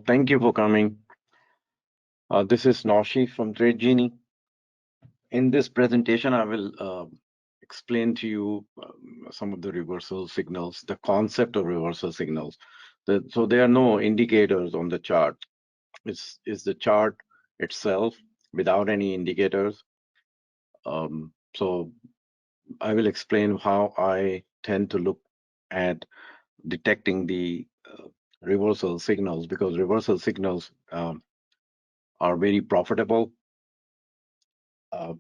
Thank you for coming. This is Noshi from Trade Genie. In this presentation, I will explain to you some of the reversal signals, the concept of reversal signals. So there are no indicators on the chart. It's the chart itself without any indicators. So I will explain how I tend to look at detecting the reversal signals, because reversal signals are very profitable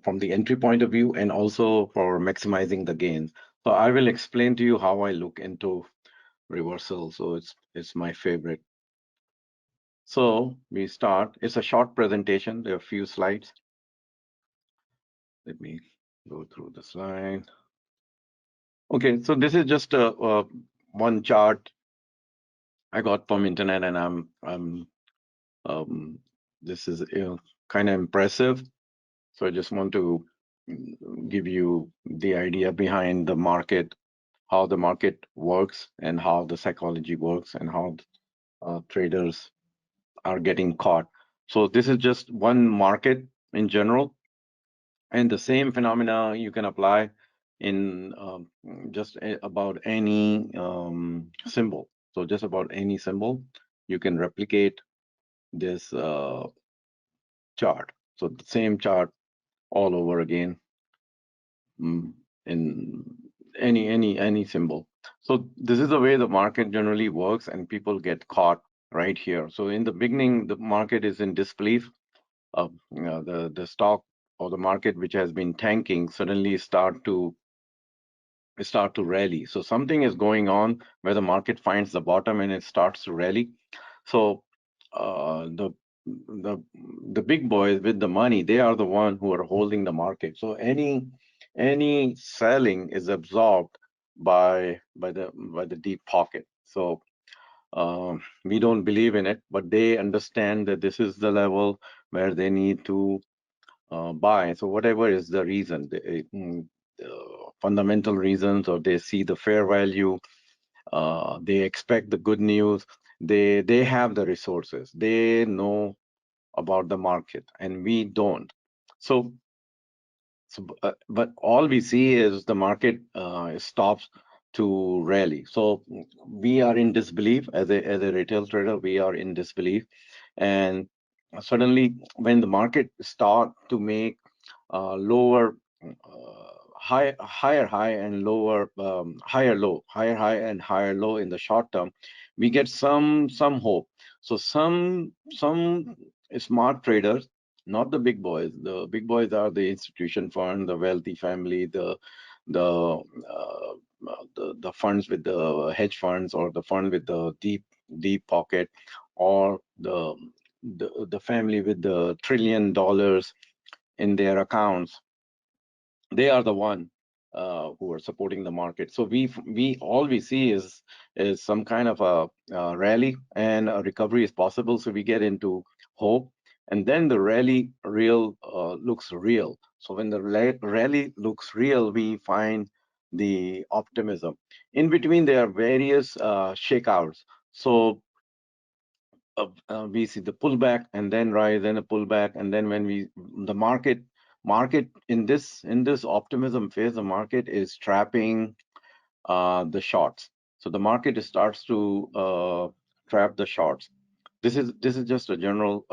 from the entry point of view and also for maximizing the gains. So I will explain to you how I look into reversal. So it's my favorite. So we start. It's a short presentation. There are a few slides. Let me go through the slide. Okay, so this is just one chart I got from internet, and this is kind of impressive. So I just want to give you the idea behind the market, how the market works and how the psychology works and how traders are getting caught. So this is just one market in general, and the same phenomena you can apply in just about any symbol. So just about any symbol, you can replicate this chart. So the same chart all over again in any symbol. So this is the way the market generally works, and people get caught right here. So in the beginning, the market is in disbelief. The stock or the market which has been tanking suddenly start to rally. So something is going on where the market finds the bottom and it starts to rally. So the the big boys with the money, they are the one who are holding the market. So any selling is absorbed by the deep pocket. So we don't believe in it, but they understand that this is the level where they need to buy. So whatever is the reason, fundamental reasons, or they see the fair value, they expect the good news, they have the resources, they know about the market, and we don't. But all we see is the market stops to rally. So we are in disbelief as a retail trader. We are in disbelief, and suddenly when the market start to make lower higher high and lower higher low, higher high and higher low in the short term, we get some hope. So some smart traders, not the big boys. The big boys are the institution fund, the wealthy family, the the funds with the hedge funds, or the fund with the deep pocket, or the family with the $1 trillion in their accounts. They are the one who are supporting the market. So we all we see is some kind of a rally, and a recovery is possible. So we get into hope, and then the rally looks real. So when the rally looks real, we find the optimism. In between, there are various shakeouts. So we see the pullback and then rise, then a pullback, and then when the market in this optimism phase, the market is trapping the shorts. So the market starts to trap the shorts. This is just a general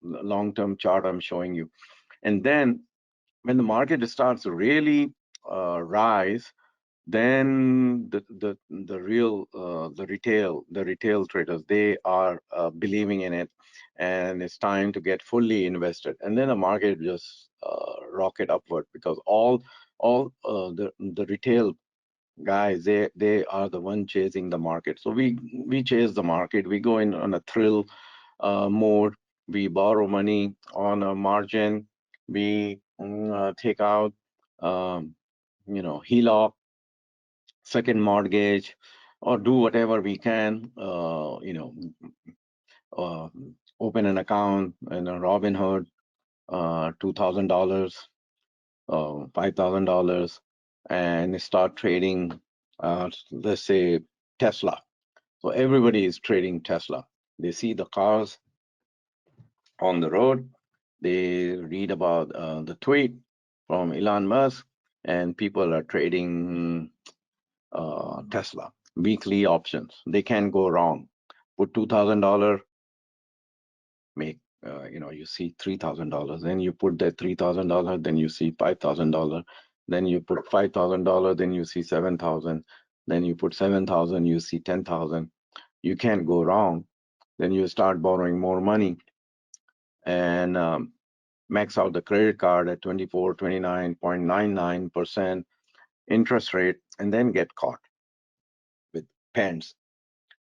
long-term chart I'm showing you. And then when the market starts to really rise, then the retail traders, they are believing in it, and it's time to get fully invested. And then the market just rocket upward, because all the retail guys, they are the one chasing the market. So we chase the market. We go in on a thrill mode. We borrow money on a margin. We take out HELOC, second mortgage, or do whatever we can, uh, open an account in a Robinhood, $2,000, $5,000, and start trading, let's say Tesla. So everybody is trading Tesla. They see the cars on the road. They read about the tweet from Elon Musk, and people are trading Tesla weekly options. They can't go wrong. Put $2,000, make you see $3,000. Then you put that $3,000, then you see $5,000. Then you put $5,000, then you see 7,000. Then you put 7,000, you see 10,000. You can't go wrong. Then you start borrowing more money and max out the credit card at 24, 29.99% interest rate, and then get caught with pens.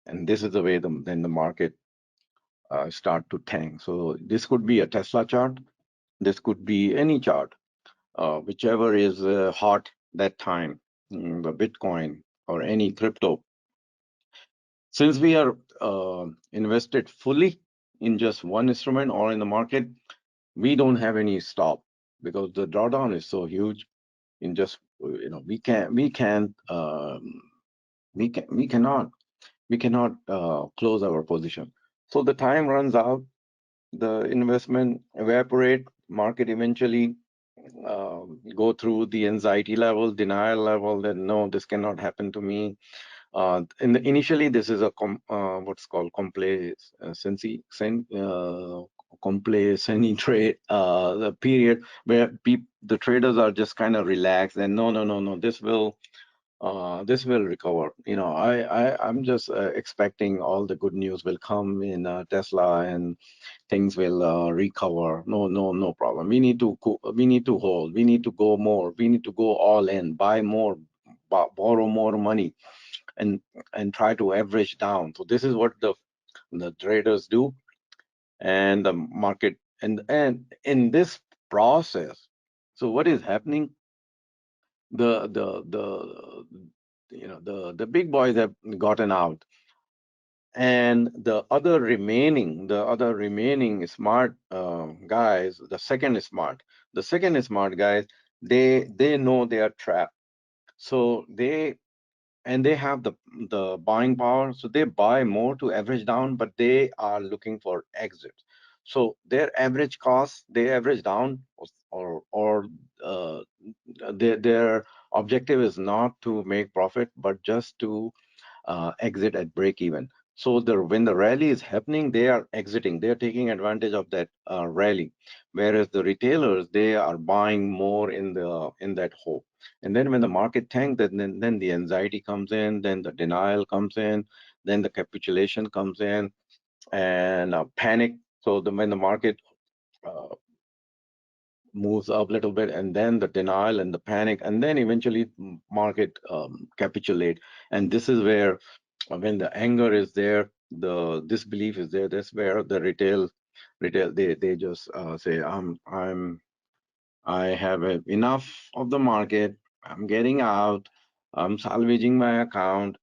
And this is the way then the market start to tank. So this could be a Tesla chart. This could be any chart, whichever is hot that time, the Bitcoin or any crypto. Since we are invested fully in just one instrument or in the market, we don't have any stop because the drawdown is so huge. In just we cannot close our position. So the time runs out, the investment evaporate, market eventually go through the anxiety level, denial level that no, this cannot happen to me. Initially, this is a what's called complacency trade, the period where the traders are just kind of relaxed and no, no, no, no, this will recover. I'm just expecting all the good news will come in Tesla and things will recover. No, no, no problem. We need to hold. We need to go more. We need to go all in, buy more, borrow more money, and try to average down. So this is what the traders do, and the market and in this process. So what is happening? The big boys have gotten out, and the other remaining smart guys, the second smart guys, they know they are trapped. So they have the buying power, so they buy more to average down, but they are looking for exits. So their average cost, they average down, or uh, their objective is not to make profit, but just to exit at break even. So when the rally is happening, they are exiting. They are taking advantage of that rally, whereas the retailers, they are buying more in that hope. And then when the market tanks, then the anxiety comes in, then the denial comes in, then the capitulation comes in, and panic. So when the market uh, moves up a little bit, and then the denial and the panic, and then eventually market capitulate. And this is where when the anger is there, the disbelief is there, that's where the retail they just say, I have enough of the market, I'm getting out, I'm salvaging my account,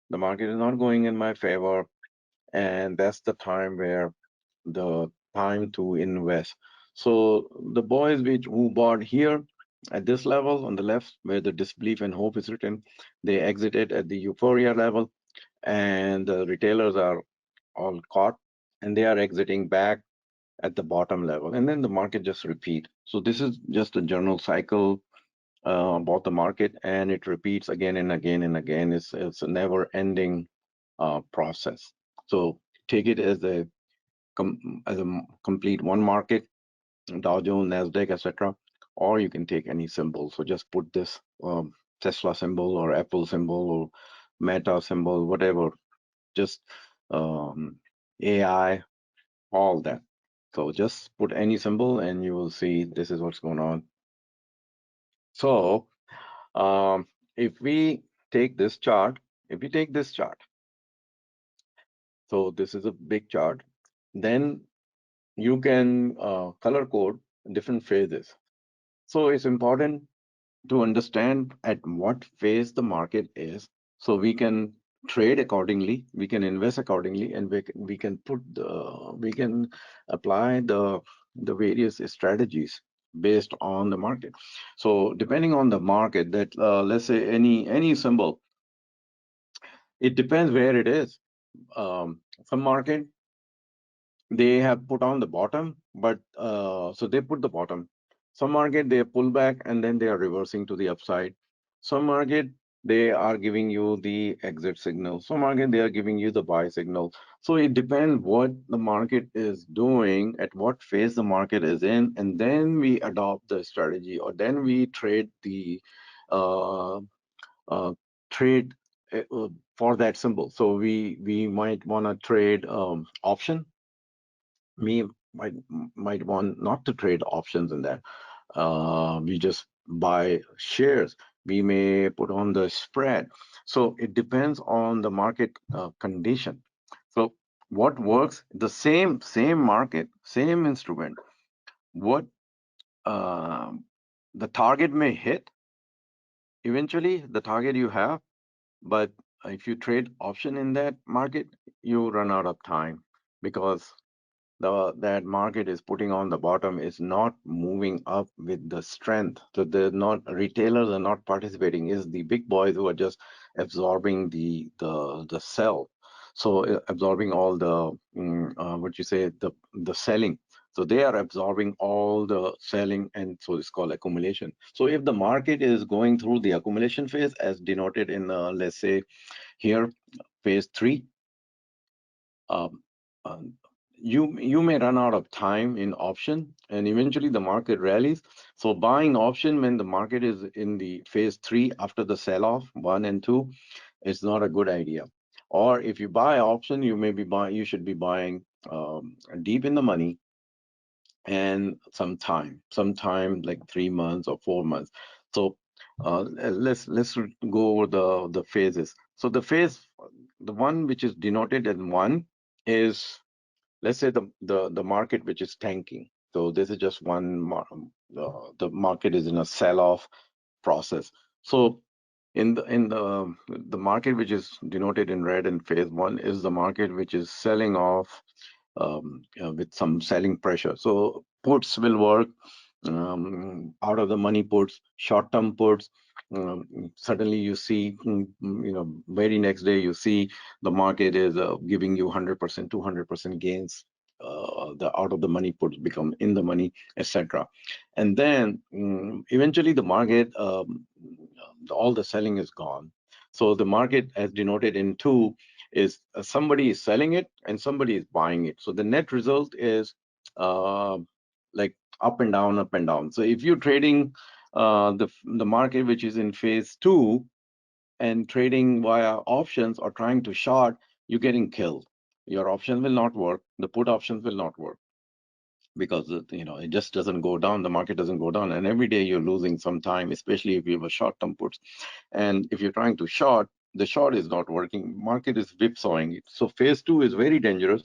the market is not going in my favor. And that's the time where the time to invest. So the boys who bought here at this level on the left, where the disbelief and hope is written, they exited at the euphoria level, and the retailers are all caught, and they are exiting back at the bottom level, and then the market just repeat. So this is just a general cycle about the market, and it repeats again and again and again. It's a never ending process. So take it as a complete one market, Dow Jones, Nasdaq, etc. Or you can take any symbol. So just put this Tesla symbol or Apple symbol or Meta symbol, whatever. Just AI, all that. So just put any symbol and you will see this is what's going on. So if we take this chart, so this is a big chart, then you can color code different phases. So it's important to understand at what phase the market is, so we can trade accordingly, we can invest accordingly, and we can apply the various strategies based on the market. So depending on the market, that let's say any symbol, it depends where it is. Some market they have put on the bottom, but so they put the bottom. Some market they pull back and then they are reversing to the upside. Some market they are giving you the exit signal. Some market they are giving you the buy signal. So it depends what the market is doing, at what phase the market is in, and then we adopt the strategy, or then we trade the uh, uh, trade for that symbol. So we might want to trade option. Me might want not to trade options in that. We just buy shares. We may put on the spread. So it depends on the market condition. So what works? The same market, same instrument. What um the target may hit eventually, the target you have, but if you trade option in that market, you run out of time because that market is putting on the bottom is not moving up with the strength. So the not retailers are not participating. Is the big boys who are just absorbing the sell. So absorbing all the what you say the selling. So they are absorbing all the selling, and so it's called accumulation. So if the market is going through the accumulation phase, as denoted in let's say here phase three, um, um, you may run out of time in option, and eventually the market rallies. So buying option when the market is in the phase three after the sell-off one and two is not a good idea. Or if you buy option, you should be buying deep in the money and sometime like 3 months or 4 months. So let's go over the phases. So the one which is denoted as one is, let's say, the market which is tanking. So this is just the market is in a sell-off process. So in the market which is denoted in red in phase one is the market which is selling off with some selling pressure. So puts will work, out of the money puts, short-term puts. Suddenly you see, very next day you see the market is giving you 100%, 200% gains. The out of the money puts become in the money, etc. And then eventually the market, all the selling is gone. So the market, as denoted in two, is somebody is selling it and somebody is buying it. So the net result is uh, like up and down, up and down. So if you're trading the market which is in phase two and trading via options or trying to short, you're getting killed. Your options will not work. The put options will not work because it just doesn't go down. The market doesn't go down, and every day you're losing some time, especially if you have a short-term puts. And if you're trying to short, the short is not working. Market is whipsawing it. So phase two is very dangerous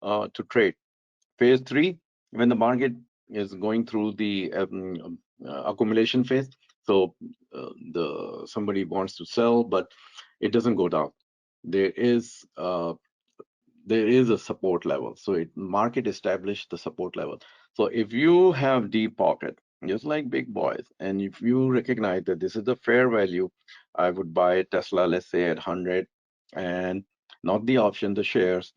to trade. Phase three, when the market is going through the accumulation phase, so the somebody wants to sell, but it doesn't go down. There is a support level. So market established the support level. So if you have deep pocket, just like big boys, and if you recognize that this is the fair value, I would buy Tesla, let's say at 100, and not the option, the shares,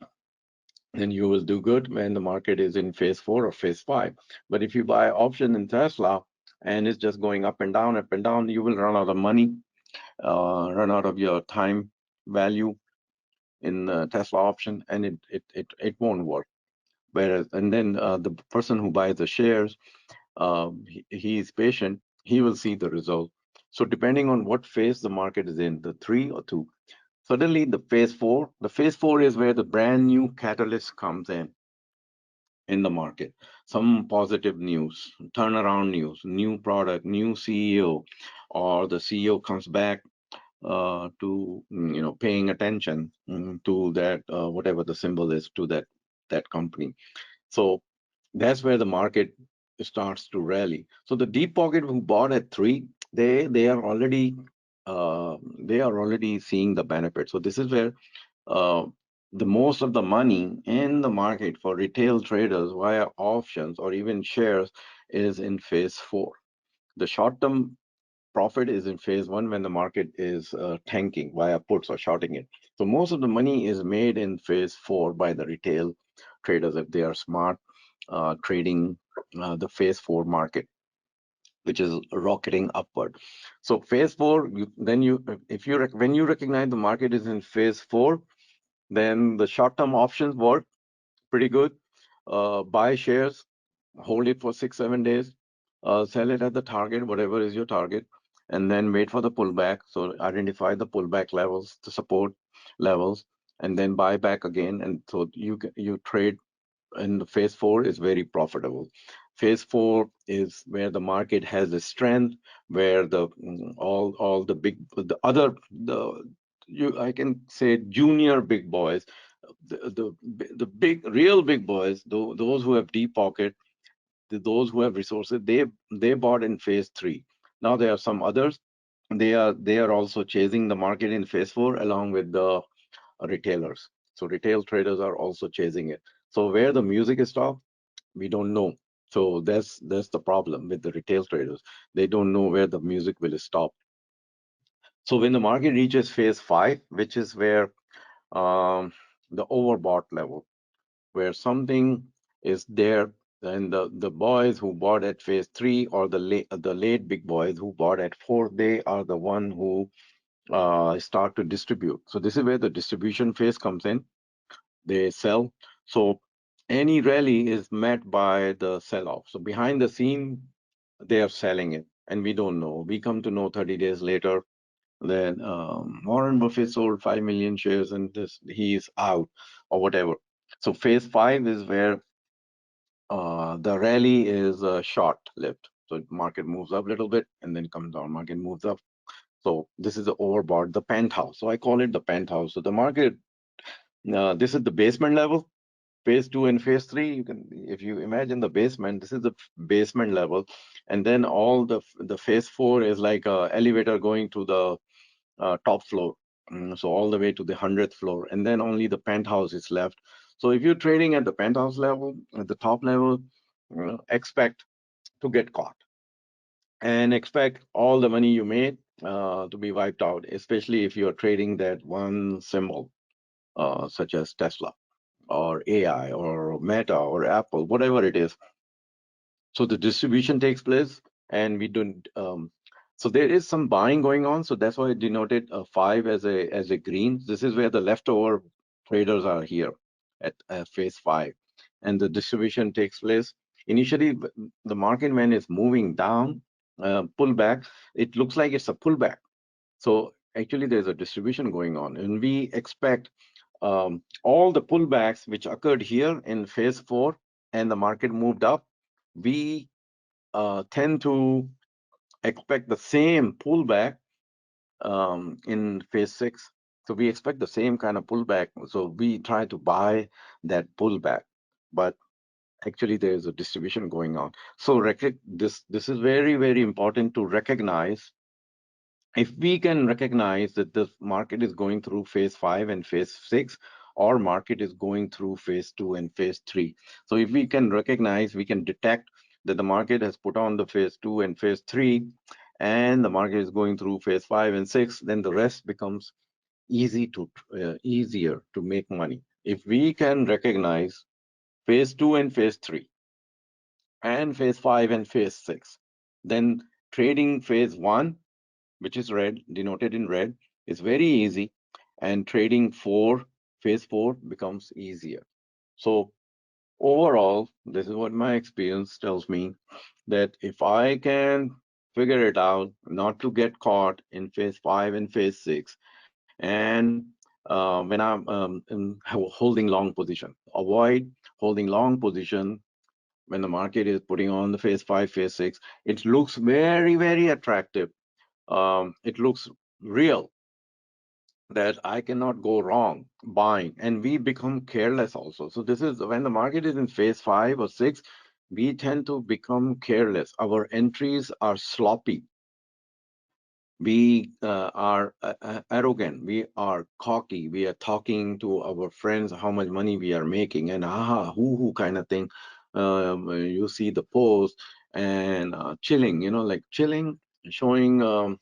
then you will do good when the market is in phase four or phase five. But if you buy option in Tesla and it's just going up and down, you will run out of money, run out of your time value in the Tesla option, and it won't work. Whereas, and then the person who buys the shares, he is patient. He will see the result. So depending on what phase the market is in, the three or two, suddenly the phase four is where the brand new catalyst comes in the market. Some positive news, turnaround news, new product, new CEO, or the CEO comes back to paying attention to that whatever the symbol is to that company. So that's where the market starts to rally. So the deep pocket who bought at three, they are already seeing the benefit. So this is where uh, the most of the money in the market for retail traders via options or even shares is in phase four. The short-term profit is in phase one when the market is tanking via puts or shorting it. So most of the money is made in phase four by the retail traders, if they are smart, trading the phase 4 market, which is rocketing upward. So phase 4, then you if you when you recognize the market is in phase 4, then the short-term options work pretty good. Buy shares, hold it for 6 7 days, sell it at the target, whatever is your target, and then wait for the pullback. So identify the pullback levels, the support levels, and then buy back again. And so you trade. And phase 4 is very profitable. Phase 4 is where the market has a strength, where the all the big the other the you I can say junior big boys, the big real big boys, those who have deep pocket, those who have resources, they bought in phase 3. Now there are some others. They are also chasing the market in phase 4 along with the retailers. So retail traders are also chasing it. So where the music is stopped, we don't know. So that's the problem with the retail traders. They don't know where the music will stop. So when the market reaches phase 5, which is where the overbought level, where something is there, and the boys who bought at phase 3, or the late big boys who bought at 4, they are the one who start to distribute. So this is where the distribution phase comes in. They sell. So any rally is met by the sell-off. So behind the scene, they are selling it, and we don't know. We come to know 30 days later that Warren Buffett sold 5 million shares and he's out or whatever. So phase 5 is where the rally is short-lived. So market moves up a little bit and then comes down. Market moves up. So this is the overbought, the penthouse. So I call it the penthouse. So the market, this is the basement level. Phase 2 and phase 3, you can, if you imagine the basement, this is the basement level, and then all the phase 4 is like a elevator going to the top floor. So all the way to the 100th floor, and then only the penthouse is left. So if you're trading at the penthouse level, at the top level, expect to get caught, and expect all the money you made to be wiped out, especially if you're trading that one symbol, such as Tesla or AI or Meta or Apple, whatever it is. So the distribution takes place, and we don't. So there is some buying going on. So that's why I denoted a 5 as a green. This is where the leftover traders are here at phase 5, and the distribution takes place. Initially, the market when it's moving down, pullback, it looks like it's a pullback. So actually, there's a distribution going on, and we expect all the pullbacks which occurred here in phase 4 and the market moved up, we tend to expect the same pullback in phase 6. So we expect the same kind of pullback. So we try to buy that pullback, but actually there is a distribution going on. So this is very, very important to recognize. If we can recognize that the market is going through phase 5 and phase 6, or market is going through phase 2 and phase 3. So if we can recognize, we can detect that the market has put on the phase 2 and phase 3, and the market is going through phase 5 and 6, then the rest becomes easier to make money. If we can recognize phase 2 and phase 3 and phase 5 and phase 6, then trading phase 1, which is red, denoted in red, is very easy, and trading phase 4 becomes easier. So overall, this is what my experience tells me, that if I can figure it out not to get caught in phase 5 and phase 6, and when I'm holding long position, avoid holding long position when the market is putting on the phase 5, phase 6. It looks very, very attractive. It looks real, that I cannot go wrong buying, and we become careless also. So this is when the market is in phase 5 or 6, we tend to become careless. Our entries are sloppy. We are arrogant. We are cocky. We are talking to our friends how much money we are making, and who kind of thing. You see the post, and chilling, like chilling, showing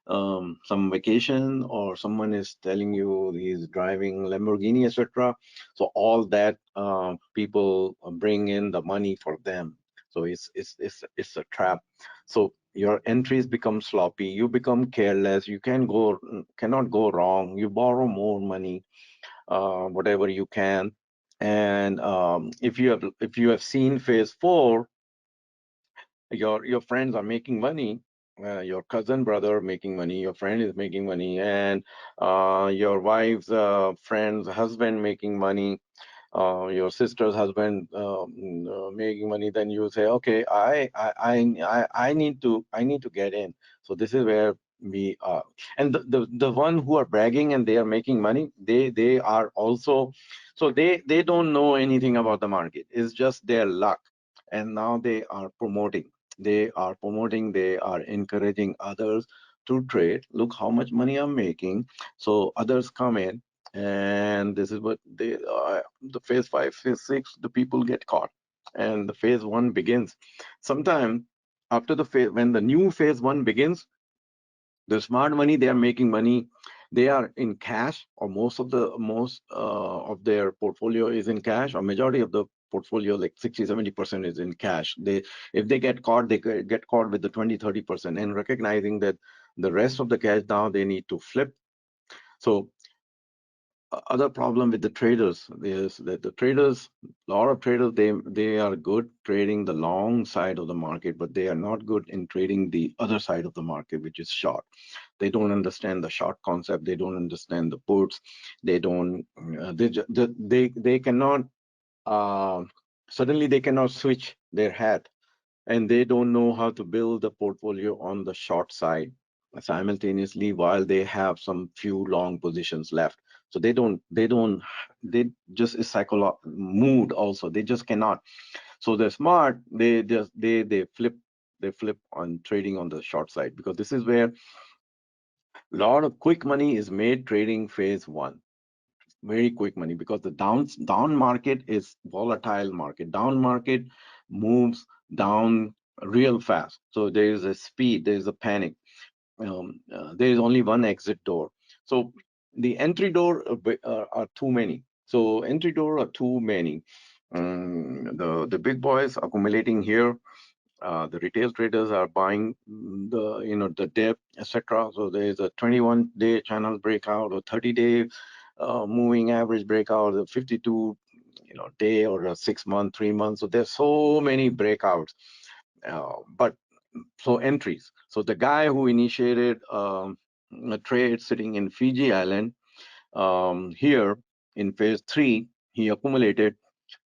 some vacation, or someone is telling you he's driving Lamborghini, etc. So all that people bring in the money for them. So it's a trap. So your entries become sloppy. You become careless. You cannot go wrong. You borrow more money, whatever you can. And if you have seen phase four, your friends are making money, your cousin brother making money, your friend is making money, and your wife's friend's husband making money, your sister's husband making money, then you say, okay, I need to get in. So this is where we are. And the one who are bragging and they are making money, they are also, so they don't know anything about the market. It's just their luck. And now they are promoting, they are encouraging others to trade. Look how much money I'm making. So others come in, and this is what the phase five, phase six, the people get caught, and the phase one begins. Sometime after the phase, when the new phase one begins, the smart money, they are making money. They are in cash, or most of their portfolio is in cash, or majority of the portfolio, like 60-70% is in cash. If they get caught, they get caught with the 20-30%, and recognizing that the rest of the cash now they need to flip. So other problem with the traders is that a lot of traders, they are good trading the long side of the market, but they are not good in trading the other side of the market, which is short. They don't understand the short concept. They don't understand the puts. They don't. They cannot. Uh, Suddenly, they cannot switch their hat, and they don't know how to build the portfolio on the short side simultaneously while they have some few long positions left. So they just is mood also, they just cannot. So they're smart, they flip on trading on the short side, because this is where a lot of quick money is made trading phase one. Very quick money, because the down market is volatile market. Down market moves down real fast. So there is a speed, there is a panic. There is only one exit door. So the entry door are too many. So entry door are too many. The big boys accumulating here, the retail traders are buying the dip, etc. So there is a 21-day channel breakout, or 30-day moving average breakout, a 52 day, or a 6 month, 3 months. So there's so many breakouts. But so entries. So the guy who initiated a trade sitting in Fiji Island, here in phase three, he accumulated.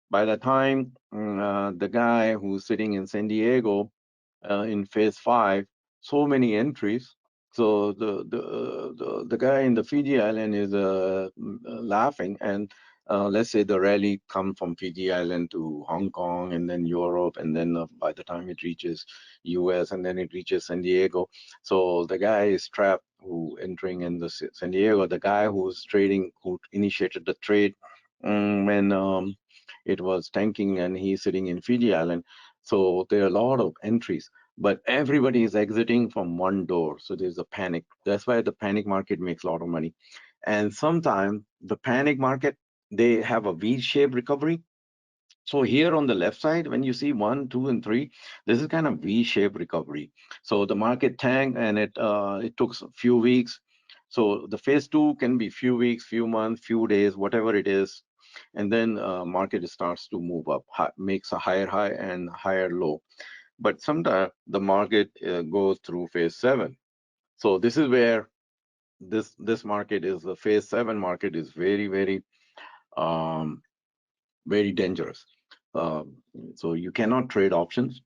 By the time the guy who's sitting in San Diego in phase five, so many entries. So the guy in the Fiji Island is laughing, and let's say the rally come from Fiji Island to Hong Kong, and then Europe, and then by the time it reaches US, and then it reaches San Diego. So the guy is trapped who entering in the San Diego. The guy who's trading, who initiated the trade when it was tanking, and he's sitting in Fiji Island. So there are a lot of entries, but everybody is exiting from one door. So there's a panic. That's why the panic market makes a lot of money. And sometimes the panic market, they have a V-shaped recovery. So here on the left side, when you see one, two, and three, this is kind of V-shaped recovery. So the market tanked, and it took a few weeks. So the phase two can be few weeks, few months, few days, whatever it is, and then market starts to move up, makes a higher high and higher low. But sometimes the market goes through phase seven. So this is where this market is, the phase seven market is um, very dangerous. So you cannot trade options.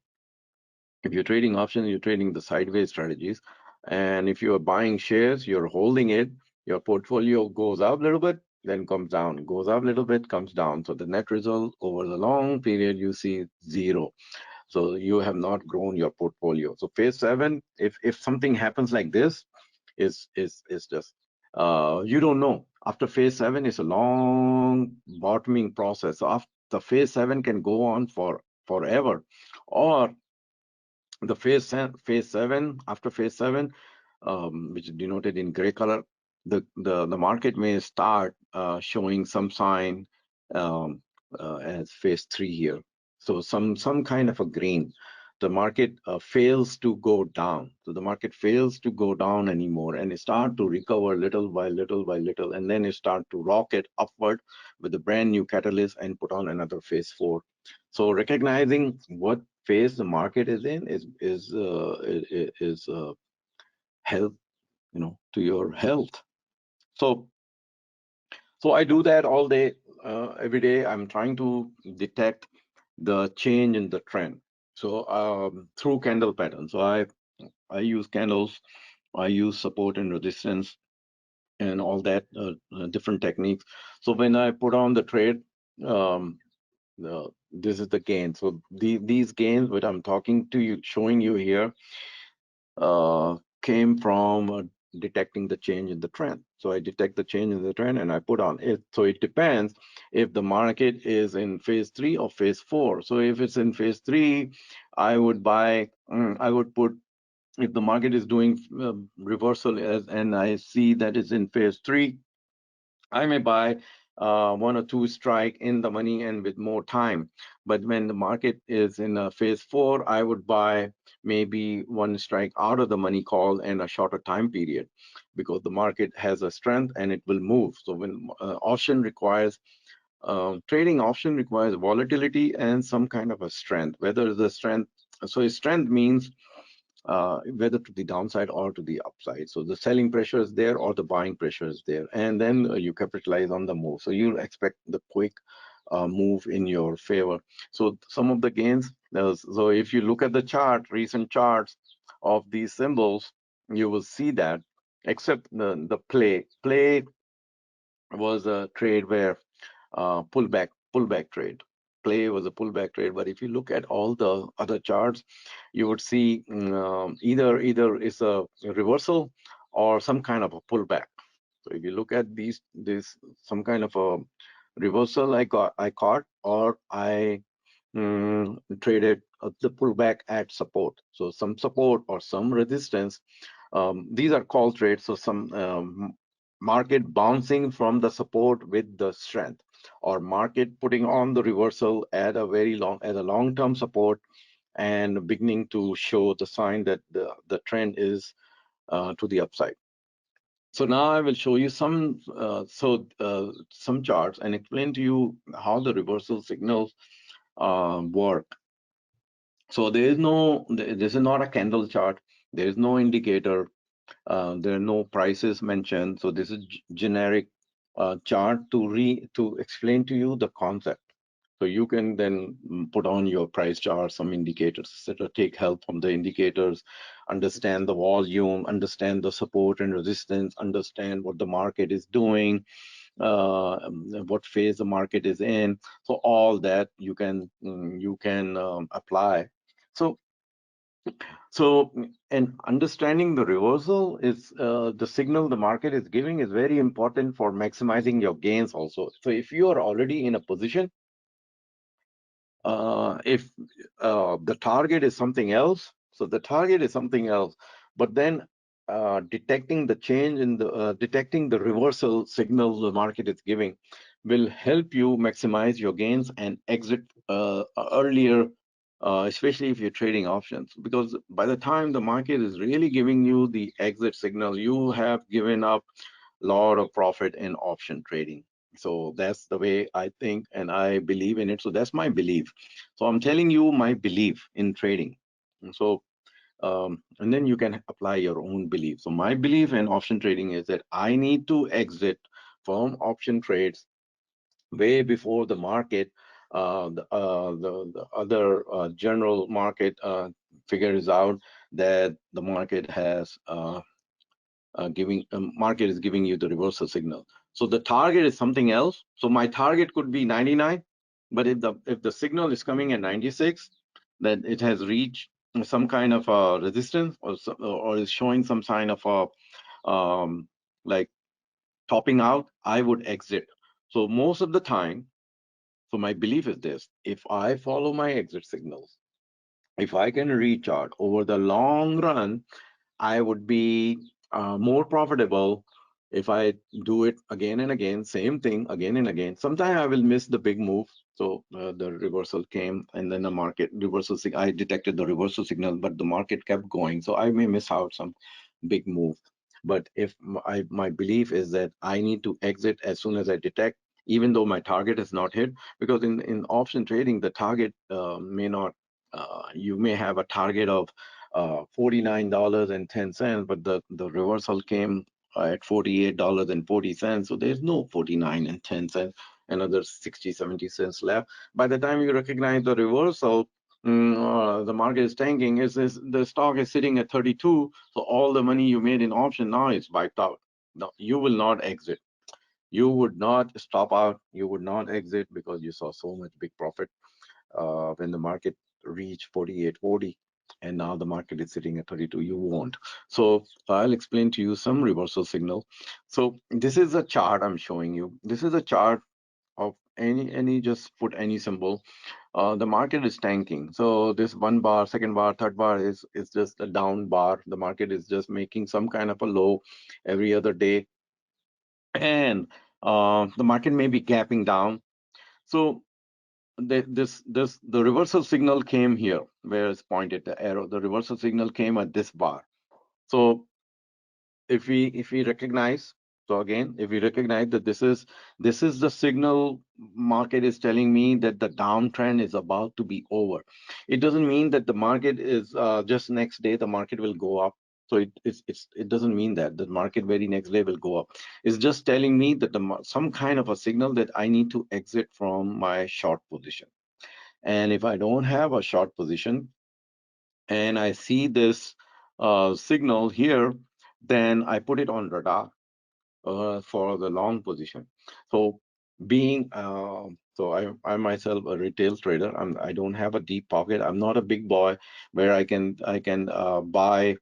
If you're trading options, you're trading the sideways strategies. And if you are buying shares, you're holding it, your portfolio goes up a little bit, then comes down, goes up a little bit, comes down. So the net result over the long period, you see zero. So you have not grown your portfolio. So phase seven, if something happens like this, is just you don't know. After phase seven, it's a long bottoming process. So after phase seven can go on for forever, or the phase seven, after phase seven, which is denoted in gray color, the market may start showing some sign um, as phase three here. So some kind of a green. The market fails to go down. So the market fails to go down anymore, and it start to recover little by little by little, and then it start to rocket upward with a brand new catalyst and put on another phase four. So recognizing what phase the market is in is help, to your health. So I do that all day, every day. I'm trying to detect the change in the trend. So through candle patterns. So I use candles, I use support and resistance and all that, different techniques. So when I put on the trade, um, this is the gain. So these gains, what I'm talking to you, showing you here, came from detecting the change in the trend. So I detect the change in the trend and I put on it. So it depends if the market is in phase three or phase four. So if it's in phase three, I would buy, I would put, if the market is doing reversal and I see that it's in phase three, I may buy one or two strike in the money and with more time. But when the market is in phase four, I would buy maybe one strike out of the money call and a shorter time period, because the market has a strength and it will move. So when trading option requires volatility and some kind of a strength, whether the strength, so strength means whether to the downside or to the upside. So the selling pressure is there or the buying pressure is there, and then you capitalize on the move. So you expect the quick move in your favor. So some of the gains. So if you look at the chart, recent charts of these symbols, you will see that, except the play was a trade where pullback trade. Play was a pullback trade, but if you look at all the other charts, you would see either it's a reversal or some kind of a pullback. So if you look at this some kind of a reversal I caught, or I traded the pullback at support. So some support or some resistance. These are call trades. So some market bouncing from the support with the strength, or market putting on the reversal at a long-term support and beginning to show the sign that the trend is to the upside. So now I will show you some charts and explain to you how the reversal signals work. So this is not a candle chart. There is no indicator. There are no prices mentioned. So this is generic chart to explain to you the concept. So you can then put on your price chart, some indicators, etc. Take help from the indicators, understand the volume, understand the support and resistance, understand what the market is doing, what phase the market is in. So all that you can apply. So and understanding the reversal is the signal the market is giving is very important for maximizing your gains also. So if you are already in a position, if the target is something else, so the target is something else, but then detecting the change in detecting the reversal signal the market is giving will help you maximize your gains and exit earlier, especially if you're trading options, because by the time the market is really giving you the exit signal, you have given up a lot of profit in option trading. So that's the way I think, and I believe in it. So that's my belief. So I'm telling you my belief in trading. And so, and then you can apply your own belief. So my belief in option trading is that I need to exit from option trades way before the market, the other general market figures out that the market has market is giving you the reversal signal. So the target is something else. So my target could be 99, but if the signal is coming at 96, then it has reached some kind of a resistance, or is showing some sign of a like topping out, I would exit. So most of the time, so my belief is this: if I follow my exit signals, if I can recharge over the long run, I would be more profitable if I do it again and again, same thing again and again. Sometimes I will miss the big move. So the reversal came, and then the market reversal. I detected the reversal signal, but the market kept going. So I may miss out some big move. But if my belief is that I need to exit as soon as I detect, even though my target is not hit, because in option trading, the target may not. You may have a target of $49.10, but the reversal came at $48.40. So there's no 49 and 10 cents, another 60, 70 cents left. By the time you recognize the reversal, the market is tanking, is the stock is sitting at 32. So all the money you made in option now is wiped out. No, you will not exit. You would not stop out. You would not exit because you saw so much big profit when the market reached 48.40, and now the market is sitting at 32. You won't. So I'll explain to you some reversal signal. So this is a chart I'm showing you. This is a chart of any just put any symbol. The market is tanking. So this one bar, second bar, third bar is just a down bar. The market is just making some kind of a low every other day, and the market may be gapping down. So the reversal signal came here where it's pointed the arrow. The reversal signal came at this bar. So if we recognize, so again, if we recognize that this is the signal, market is telling me that the downtrend is about to be over. It doesn't mean that the market is just next day the market will go up. So it doesn't mean that the market very next day will go up. It's just telling me that some kind of a signal that I need to exit from my short position. And if I don't have a short position and I see this signal here, then I put it on radar for the long position. So being I myself a retail trader. I don't have a deep pocket. I'm not a big boy where I can buy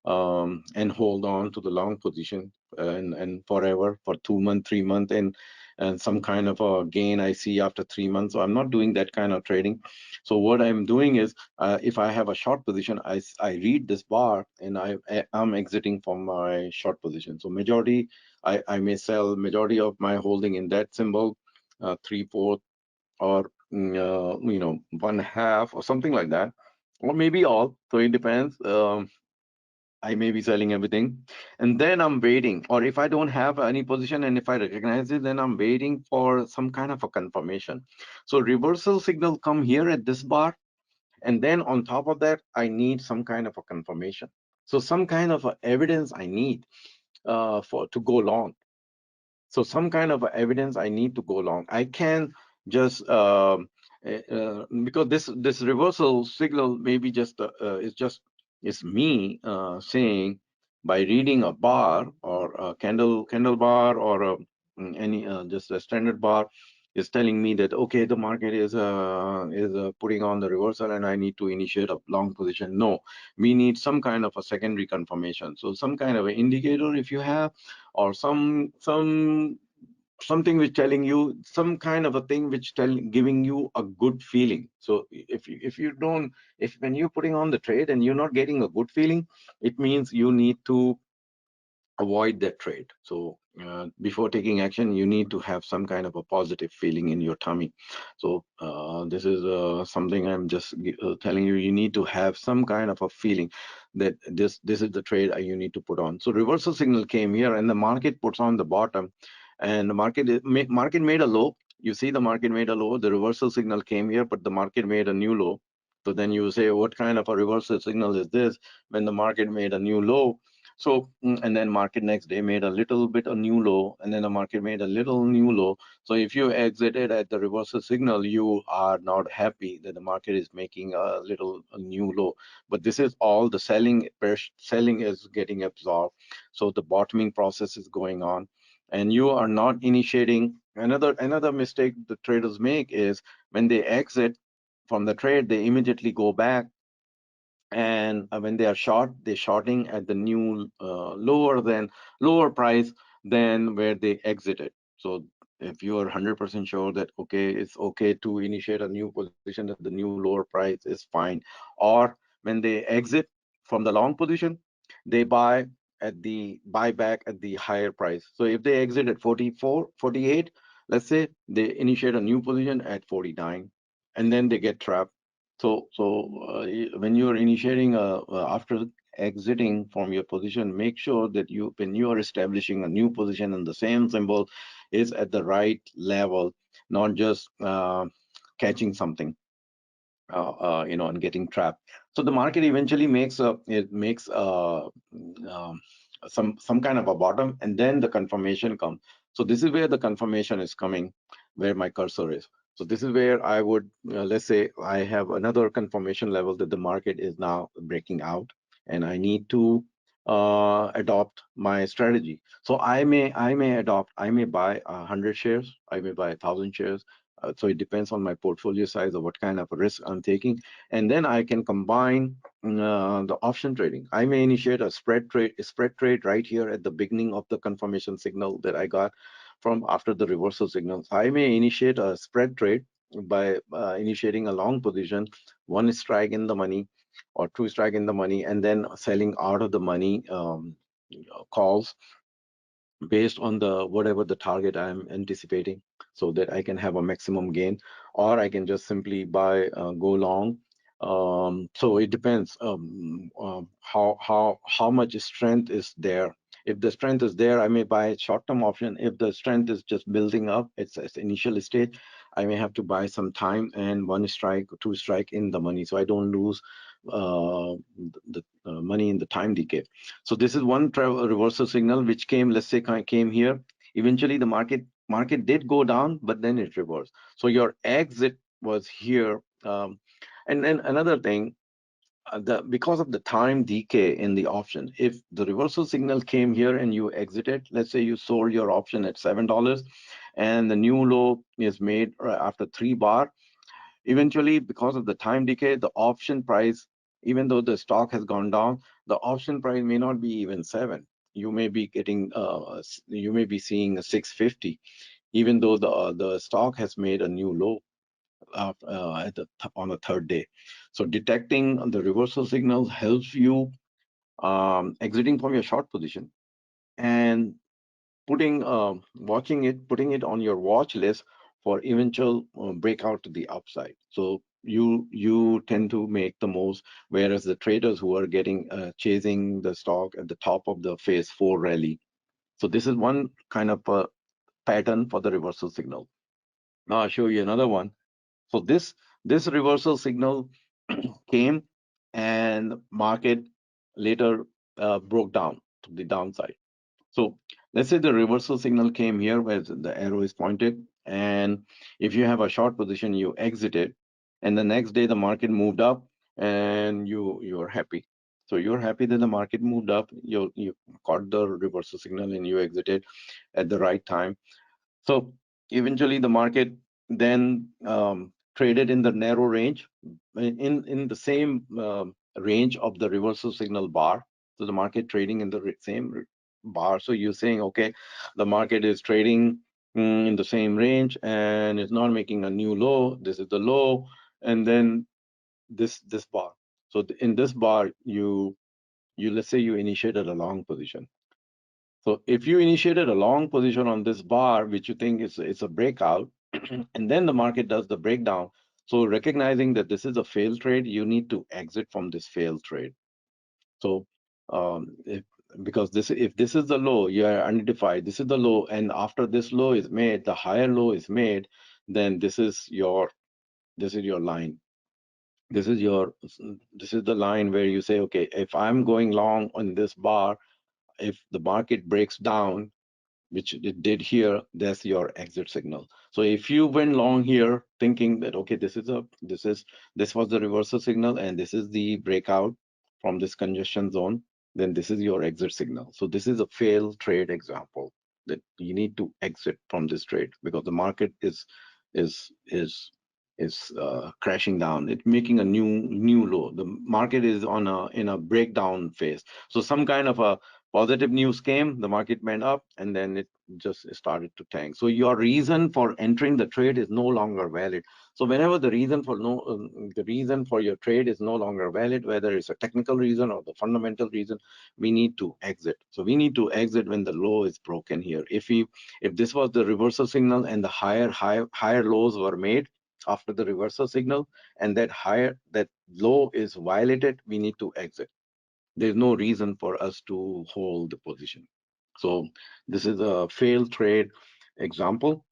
and hold on to the long position and forever for 2 months, 3 months, and some kind of a gain I see after 3 months. So I'm not doing that kind of trading. So what I'm doing is, if I have a short position, I read this bar and I'm exiting from my short position. So majority, I may sell majority of my holding in that symbol, three-fourth or one half or something like that, or maybe all. So it depends. I may be selling everything, and then I'm waiting. Or if I don't have any position and if I recognize it, then I'm waiting for some kind of a confirmation. So reversal signal come here at this bar, and then on top of that, I need some kind of a confirmation. So some kind of a evidence I need for to go long. So some kind of evidence I need to go long. I can just because this reversal signal maybe just it's me saying by reading a bar or a candle bar or any just a standard bar is telling me that okay, the market is putting on the reversal and I need to initiate a long position. No, we need some kind of a secondary confirmation. So some kind of an indicator if you have, or something which telling you some kind of a thing which giving you a good feeling. So if you don't, if when you're putting on the trade and you're not getting a good feeling, it means you need to avoid that trade. So before taking action, you need to have some kind of a positive feeling in your tummy. So this is something I'm just telling you. You need to have some kind of a feeling that this is the trade you need to put on. So reversal signal came here, and the market puts on the bottom, and the market made a low. You see, the market made a low. The reversal signal came here, but the market made a new low. So then you say, what kind of a reversal signal is this when the market made a new low? So, and then market next day made a little bit a new low, and then the market made a little new low. So if you exited at the reversal signal, you are not happy that the market is making a new low. But this is all the selling is getting absorbed. So the bottoming process is going on, and you are not initiating. Another mistake the traders make is when they exit from the trade, they immediately go back, and when they are short, they're shorting at the new lower price than where they exited. So if you are 100% sure that okay, it's okay to initiate a new position at the new lower price, is fine. Or when they exit from the long position, they buy back at the higher price. So if they exit at 44, 48, let's say they initiate a new position at 49, and then they get trapped. When you're initiating after exiting from your position, make sure that when you are establishing a new position and the same symbol is at the right level, not just catching something, and getting trapped. So the market eventually makes some kind of a bottom, and then the confirmation comes. So this is where the confirmation is coming, where my cursor is. So this is where I would, let's say I have another confirmation level that the market is now breaking out, and I need to adopt my strategy. So I may buy 100 shares, I may buy 1,000 shares. So it depends on my portfolio size or what kind of risk I'm taking. And then I can combine the option trading. I may initiate a spread trade right here at the beginning of the confirmation signal that I got from after the reversal signals. I may initiate a spread trade by initiating a long position, one strike in the money or two strike in the money, and then selling out of the money calls based on the whatever the target I'm anticipating, so that I can have a maximum gain, or I can just simply go long. So it depends how much strength is there. If the strength is there, I may buy a short-term option. If the strength is just building up, it's initial stage, I may have to buy some time and one strike, two strike in the money, so I don't lose the money in the time decay. So this is one reversal signal which came, let's say, came here. Eventually, the market did go down, but then it reversed. So your exit was here. And then another thing, because of the time decay in the option, if the reversal signal came here and you exited, let's say you sold your option at $7, and the new low is made after 3 bar. Eventually, because of the time decay, the option price, even though the stock has gone down, the option price may not be even 7. You may be you may be seeing a 650, even though the stock has made a new low on the third day. So detecting the reversal signals helps you exiting from your short position and putting it on your watch list for eventual breakout to the upside. So you tend to make the most, whereas the traders who are getting chasing the stock at the top of the phase 4 rally. So this is one kind of a pattern for the reversal signal. Now I'll show you another one. So this reversal signal came, and market later broke down to the downside. So let's say the reversal signal came here where the arrow is pointed, and if you have a short position, you exited, and the next day the market moved up, and you're happy. So you're happy that the market moved up. You caught the reversal signal and you exited at the right time. So eventually the market then traded in the narrow range, in the same range of the reversal signal bar. So the market trading in the same bar. So you're saying, okay, the market is trading in the same range and it's not making a new low. This is the low, and then this bar. So in this bar, you let's say you initiated a long position. So if you initiated a long position on this bar, which you think is it's a breakout, and then the market does the breakdown. So recognizing that this is a failed trade, you need to exit from this failed trade. So because if this is the low, you are identified, this is the low, and after this low is made, the higher low is made, then this is your line. This is the line where you say, okay, if I'm going long on this bar, if the market breaks down, which it did here, that's your exit signal. So if you went long here thinking that, okay, this was the reversal signal and this is the breakout from this congestion zone, then this is your exit signal. So this is a failed trade example that you need to exit from this trade because the market is crashing down. It's making a new low. The market is in a breakdown phase. So some kind of a Positive news came, the market went up, and then it just started to tank. So your reason for entering the trade is no longer valid. So whenever the reason for the reason for your trade is no longer valid, whether it's a technical reason or the fundamental reason, we need to exit. So we need to exit when the low is broken here. If this was the reversal signal and the higher lows were made after the reversal signal, and that low is violated, we need to exit. There's no reason for us to hold the position. So this is a failed trade example.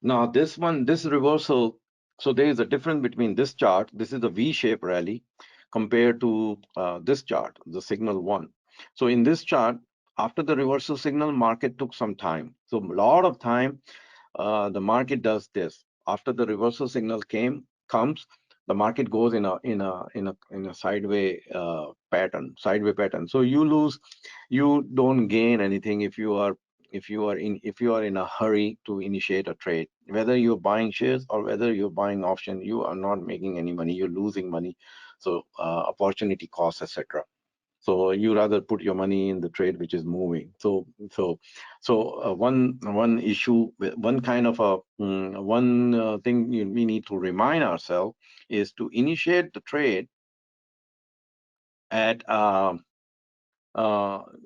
Now this reversal, so there is a difference between this chart. This is a V-shaped rally compared to this chart, the signal one. So in this chart, after the reversal signal, market took some time. So a lot of time the market does this. After the reversal signal comes, the market goes in a sideway pattern. So you don't gain anything if you are in a hurry to initiate a trade. Whether you're buying shares or whether you're buying option, you are not making any money. You're losing money. So opportunity costs, etc. So you rather put your money in the trade which is moving. One issue, one kind of a one thing we need to remind ourselves is to initiate the trade at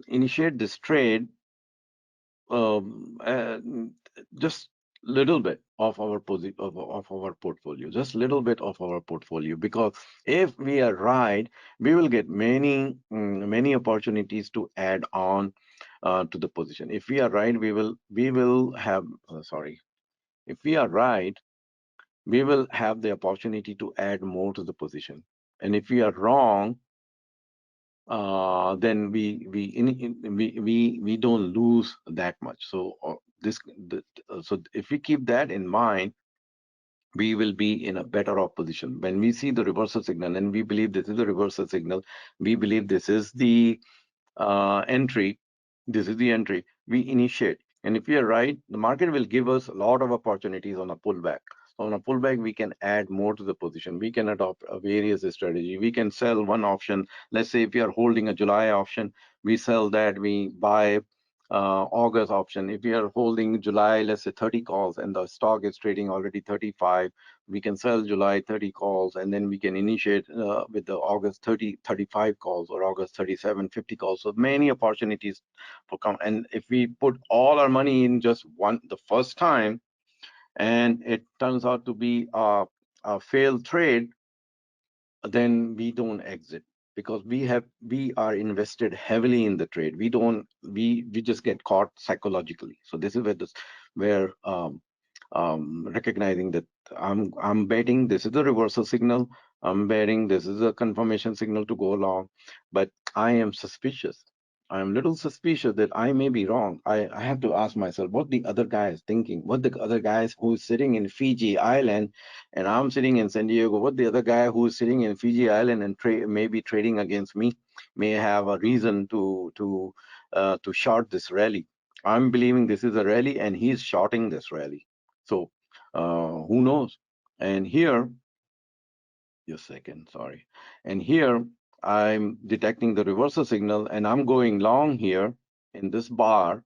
initiate this trade just little bit of our portfolio, just little bit of our portfolio, because if we are right, we will get many opportunities to add on to the position. If we are right, we will have sorry. If we are right, we will have the opportunity to add more to the position. And if we are wrong, then we don't lose that much. So so if we keep that in mind, we will be in a better off position. When we see the reversal signal and we believe this is the reversal signal, we believe this is the entry, we initiate. And if we are right, the market will give us a lot of opportunities on a pullback. So on a pullback, we can add more to the position. We can adopt a various strategy. We can sell one option. Let's say if we are holding a July option, we sell that, we buy August option. If we are holding July, let's say 30 calls, and the stock is trading already 35, we can sell July 30 calls, and then we can initiate with the August 30, 35 calls, or August 37, 50 calls. So many opportunities for come. And if we put all our money in just the first time, and it turns out to be a failed trade, then we don't exit, because we are invested heavily in the trade. We just get caught psychologically. So this is where recognizing that I'm betting this is the reversal signal. I'm betting this is a confirmation signal to go along, but I am suspicious. I'm a little suspicious that I may be wrong. I have to ask myself what the other guy is thinking, what the other guys who is sitting in Fiji Island and I'm sitting in San Diego, what the other guy who is sitting in Fiji Island and may be trading against me may have a reason to short this rally. I'm believing this is a rally and he's shorting this rally. So who knows? And here, just a second, sorry. And here I'm detecting the reversal signal and I'm going long here in this bar.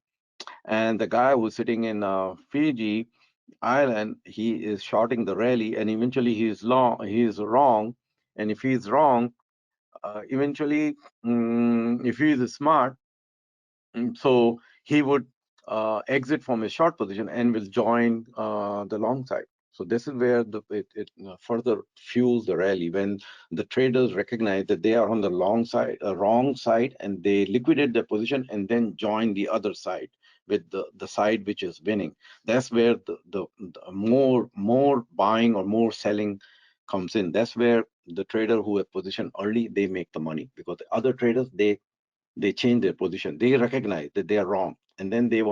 And the guy who's sitting in Fiji Island, he is shorting the rally, and eventually he is wrong. And if he is wrong, eventually, if he is smart, so he would exit from his short position and will join the long side. So this is where it further fuels the rally, when the traders recognize that they are on the wrong side, and they liquidate their position and then join the other side with the side which is winning. That's where the more buying or more selling comes in. That's where the trader who have positioned early, they make the money, because the other traders, they change their position. They recognize that they are wrong, and then they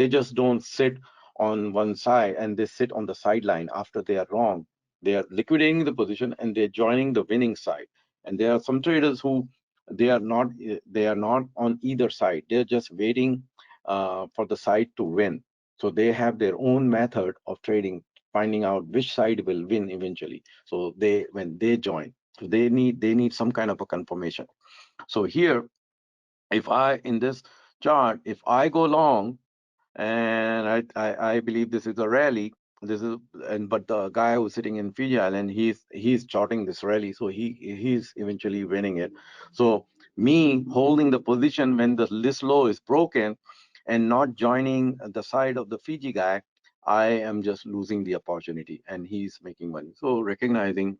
just don't sit on one side and they sit on the sideline after they are wrong. They are liquidating the position and they're joining the winning side. And there are some traders who they are not on either side. They're just waiting for the side to win. So they have their own method of trading, finding out which side will win eventually. So when they join, so they need some kind of a confirmation. So here, If I, in this chart, if I go long, and I believe this is a rally. This is, and but the guy who's sitting in Fiji Island, he's charting this rally, so he's eventually winning it. So me holding the position when this low is broken, and not joining the side of the Fiji guy, I am just losing the opportunity, and he's making money. So recognizing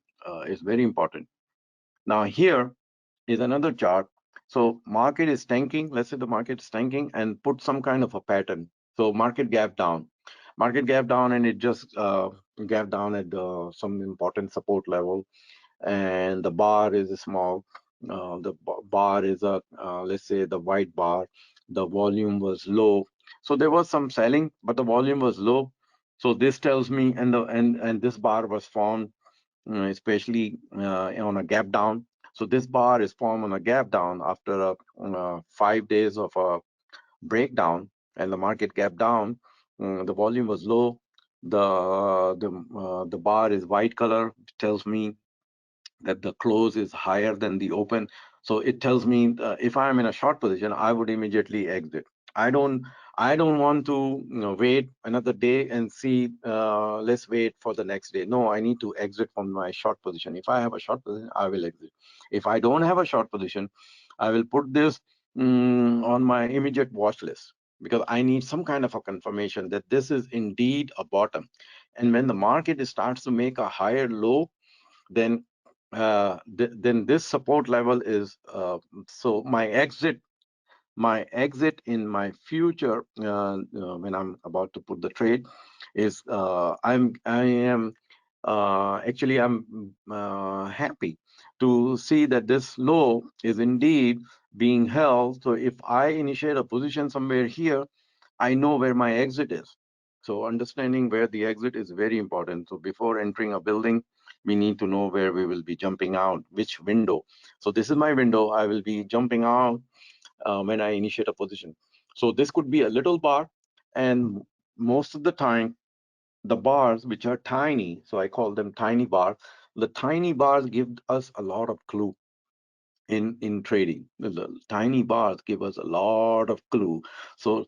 is very important. Now here is another chart. So market is tanking. Let's say the market is tanking and put some kind of a pattern. So market gap down. Market gap down, and it just gap down at some important support level. And the bar is small. Bar is a, let's say the white bar. The volume was low. So there was some selling, but the volume was low. So this tells me, and this bar was formed especially on a gap down. So this bar is formed on a gap down after 5 days of a breakdown, and the market gap down. The volume was low. The bar is white color, which tells me that the close is higher than the open. So it tells me if I'm in a short position, I would immediately exit. I don't I don't want to wait another day and see let's wait for the next day. No, I need to exit from my short position. If I have a short position, I will exit. If I don't have a short position, I will put this on my immediate watch list, because I need some kind of a confirmation that this is indeed a bottom. And when the market starts to make a higher low, then then this support level is so my exit in my future when I'm about to put the trade is I'm happy to see that this low is indeed being held. So if I initiate a position somewhere here, I know where my exit is. So understanding where the exit is very important. So before entering a building, we need to know where we will be jumping out, which window. So this is my window. I will be jumping out when I initiate a position. So this could be a little bar, and most of the time, the bars which are tiny, so I call them tiny bars. The tiny bars give us a lot of clue in trading. The tiny bars give us a lot of clue. So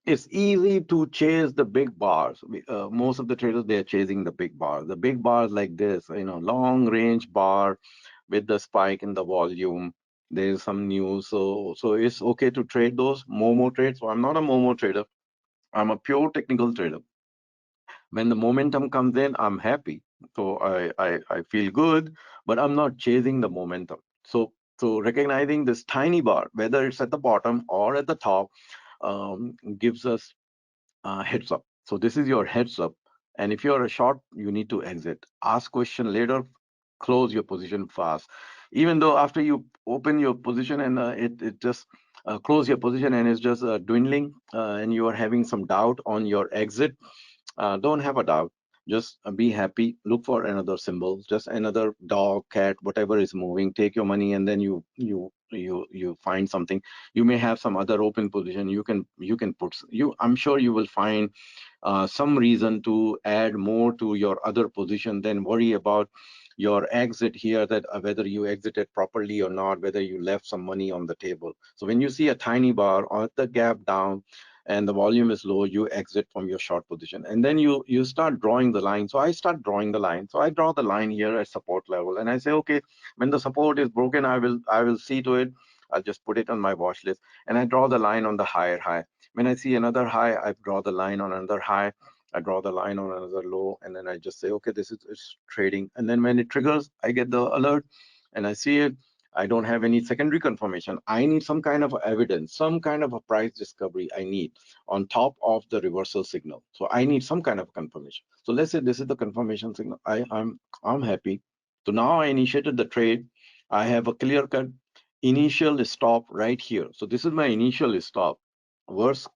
it's easy to chase the big bars. Most of the traders, they are chasing the big bars. The big bars like this, long range bar with the spike in the volume. There's some news, so it's okay to trade those Momo trades. So I'm not a Momo trader. I'm a pure technical trader. When the momentum comes in, I'm happy. So I feel good, but I'm not chasing the momentum. So recognizing this tiny bar, whether it's at the bottom or at the top, gives us heads up. So this is your heads up. And if you're a short, you need to exit. Ask question later, close your position fast. Even though after you open your position and it just close your position and it's just dwindling and you are having some doubt on your exit, don't have a doubt. Just be happy. Look for another symbol, just another dog, cat, whatever is moving. Take your money, and then you find something. You may have some other open position. You can put you. I'm sure you will find some reason to add more to your other position. Then worry about your exit here, that whether you exited properly or not, whether you left some money on the table. So when you see a tiny bar or the gap down and the volume is low, you exit from your short position, and then you start drawing the line. So I start drawing the line. So I draw the line here at support level, and I say, okay, when the support is broken, I will see to it. I'll just put it on my watch list, and I draw the line on the higher high. When I see another high, I draw the line on another high. I draw the line on another low, and then I just say, okay, this is it's trading. And then when it triggers, I get the alert, and I see it. I don't have any secondary confirmation. I need some kind of evidence, some kind of a price discovery I need on top of the reversal signal. So I need some kind of confirmation. So let's say this is the confirmation signal. I'm happy. So now I initiated the trade. I have a clear cut initial stop right here. So this is my initial stop. Worst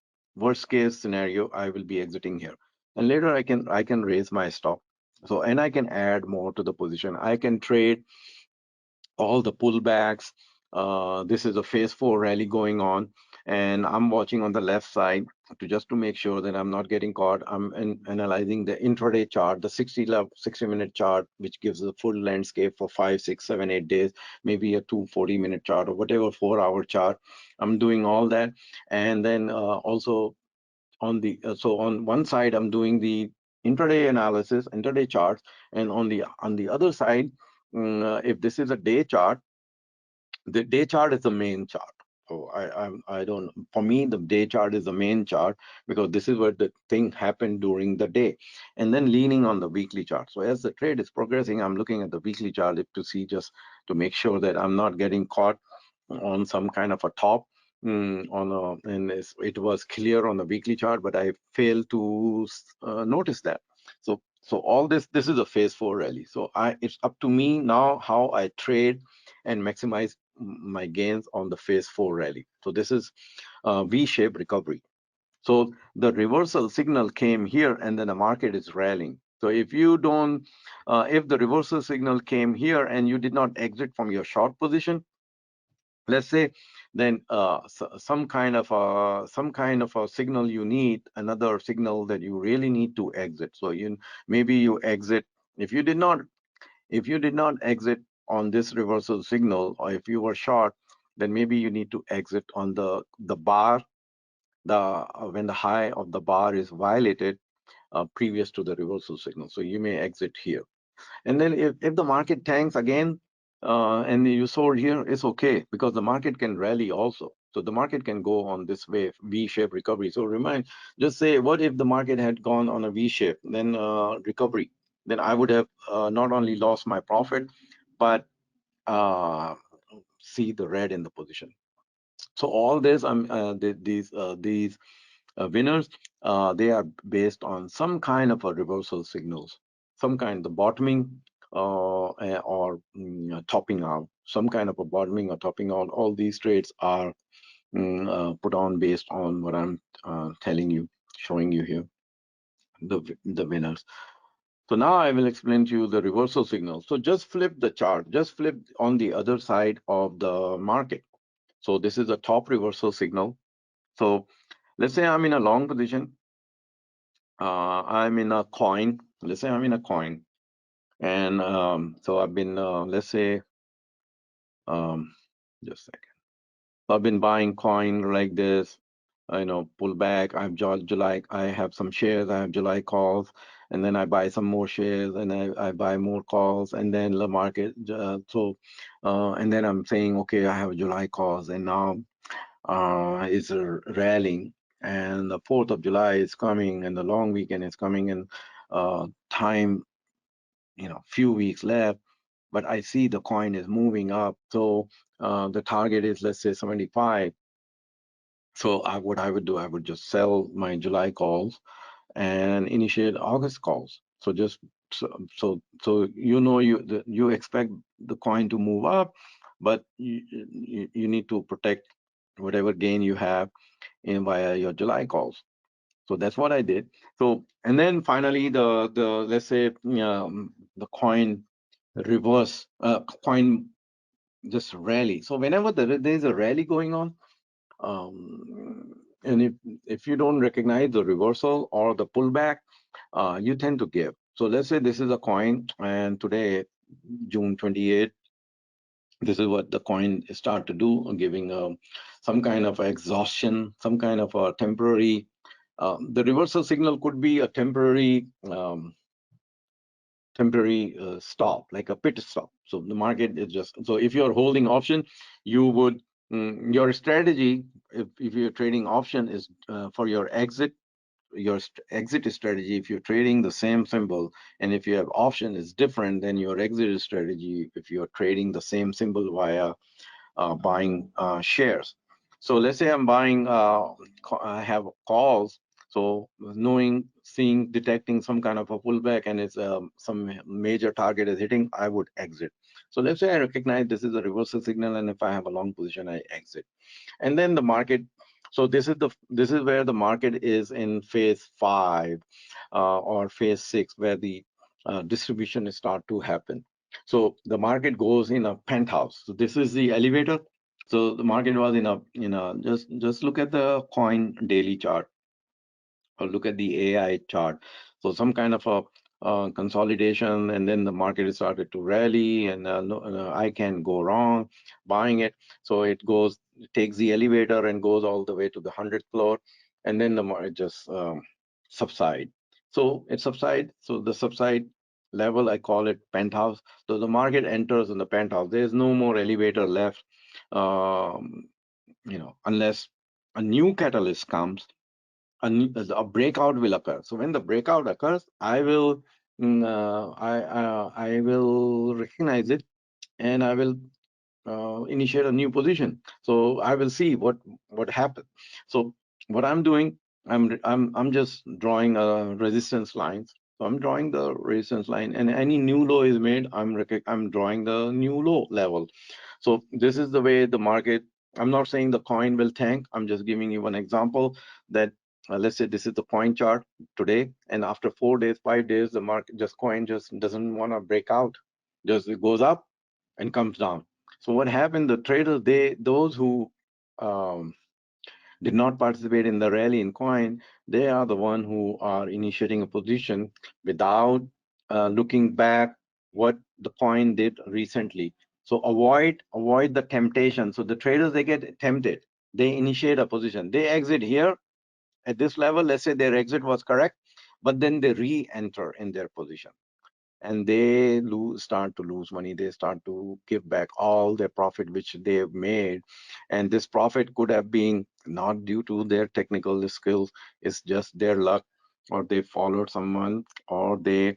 case scenario, I will be exiting here, and later I can raise my stop. So, and I can add more to the position. I can trade all the pullbacks. This is a phase 4 rally going on, and I'm watching on the left side. to make sure that I'm not getting caught. I'm analyzing the intraday chart, the 60-minute chart, which gives the full landscape for 5, 6, 7, 8 days, maybe a 240-minute chart or whatever 4-hour chart. I'm doing all that. And then also on the so on one side I'm doing the intraday analysis, intraday charts, and on the other side, if this is a day chart, the day chart is the main chart. So I don't, for me the day chart is the main chart, because this is where the thing happened during the day, and then leaning on the weekly chart. So as the trade is progressing, I'm looking at the weekly chart to see, just to make sure that I'm not getting caught on some kind of a top, and it was clear on the weekly chart, but I failed to notice that. So all this is a phase 4 rally. So it's up to me now how I trade and maximize my gains on the phase 4 rally. So this is V-shaped recovery. So the reversal signal came here, and then the market is rallying. So if you don't, if the reversal signal came here and you did not exit from your short position, let's say, then some kind of a signal, you need another signal that you really need to exit. So maybe you exit. If you did not exit on this reversal signal, or if you were short, then maybe you need to exit on the bar, when the high of the bar is violated previous to the reversal signal. So you may exit here. And then if the market tanks again, and you sold here, it's okay, because the market can rally also. So the market can go on this wave, V-shaped recovery. So just say, what if the market had gone on a V-shape, then recovery? Then I would have not only lost my profit, but see the red in the position. So all this, these winners, they are based on some kind of a reversal signals, some kind of bottoming, or topping out, some kind of a bottoming or topping out. All these trades are put on based on what I'm telling you, showing you here, the winners. So now I will explain to you the reversal signal. So just flip the chart, just flip on the other side of the market. So this is a top reversal signal. So let's say I'm in a long position. I'm in a coin. Let's say I'm in a coin, and so I've been, let's say, um, just a second. So I've been buying coin like this. Pull back. July. I have some shares. I have July calls, and then I buy some more shares, and I buy more calls, and then the market. And then I'm saying, okay, I have July calls, and now is rallying, and the 4th of July is coming, and the long weekend is coming, and time, few weeks left, but I see the coin is moving up. So the target is, let's say, 75. So what I would do, I would just sell my July calls and initiate August calls. So just so you expect the coin to move up, but you need to protect whatever gain you have in via your July calls. So that's what I did. So, and then finally the let's say, the coin reverse, coin just rally. So whenever there's a rally going on, and if you don't recognize the reversal or the pullback, you tend to give. So let's say this is a coin, and today, June 28th, this is what the coin start to do, giving some kind of exhaustion, some kind of a temporary. The reversal signal could be a temporary stop, like a pit stop. So the market is just, so if you're holding option, you would, your strategy, if you're trading option, is for your exit. Your exit strategy, if you're trading the same symbol, and if you have option, is different than your exit strategy if you're trading the same symbol via buying shares. So let's say I'm buying, I have calls. So detecting some kind of a pullback, and it's some major target is hitting, I would exit. So let's say I recognize this is a reversal signal, and if I have a long position, I exit. And then the market. So this is where the market is in phase 5 or phase 6, where the distribution start to happen. So the market goes in a penthouse. So this is the elevator. So the market was in a just look at the coin daily chart. or look at the AI chart. So some kind of a consolidation, and then the market has started to rally, and no, I can go wrong buying it. So it goes, it takes the elevator and goes all the way to the 100th floor, and then the market just subside. So it subside. So the subside level, I call it penthouse. So the market enters in the penthouse. There's no more elevator left, um, unless a new catalyst comes, a breakout will occur. So when the breakout occurs, I will recognize it, and I will initiate a new position. So I will see what happened. So what I'm doing, I'm just drawing a resistance lines. So I'm drawing the resistance line, and any new low is made, I'm drawing the new low level. So this is the way the market. I'm not saying the coin will tank. I'm just giving you an example that let's say this is the coin chart today, and after 4 days, 5 days, the market just coin just doesn't want to break out. Just it goes up and comes down. So what happened? The traders, those who um, did not participate in the rally in coin, they are the one who are initiating a position without looking back what the coin did recently. So avoid the temptation. So the traders, they get tempted. They initiate a position. They exit here at this level. Let's say their exit was correct, but then they re-enter in their position, and they start to lose money. They start to give back all their profit which they have made, and this profit could have been not due to their technical skills. It's just their luck, or they followed someone, or they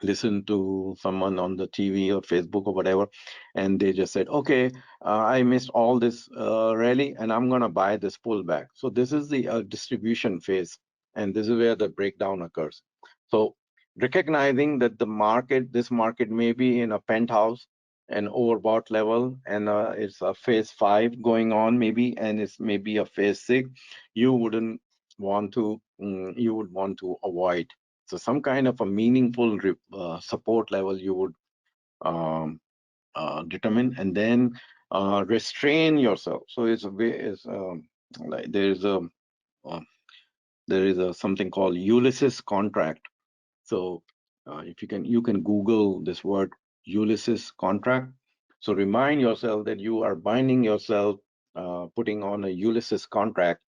listen to someone on the TV or Facebook or whatever, and they just said, okay, I missed all this rally, and I'm going to buy this pullback. So this is the distribution phase, and this is where the breakdown occurs. So recognizing that this market may be in a penthouse, an overbought level, and it's a phase 5 going on maybe, and it's maybe a phase 6, you wouldn't want to, you would want to avoid. So some kind of a meaningful support level you would um, determine, and then restrain yourself. So it's a way is like uh, there is a something called Ulysses contract. So if you can Google this word Ulysses contract. So remind yourself that you are binding yourself, putting on a Ulysses contract,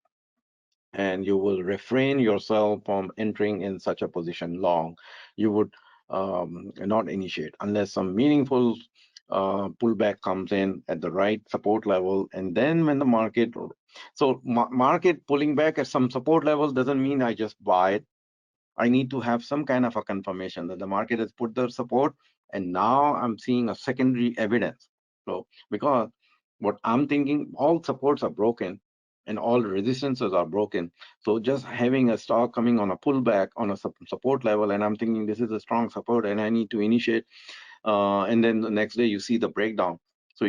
and you will refrain yourself from entering in such a position long. You would not initiate unless some meaningful pullback comes in at the right support level, and then when the market, so market pulling back at some support level doesn't mean I just buy it. I need to have some kind of a confirmation that the market has put the support, and now I'm seeing a secondary evidence. So because what I'm thinking, all supports are broken and all resistances are broken. So just having a stock coming on a pullback on a support level, and I'm thinking this is a strong support and I need to initiate, and then the next day you see the breakdown. So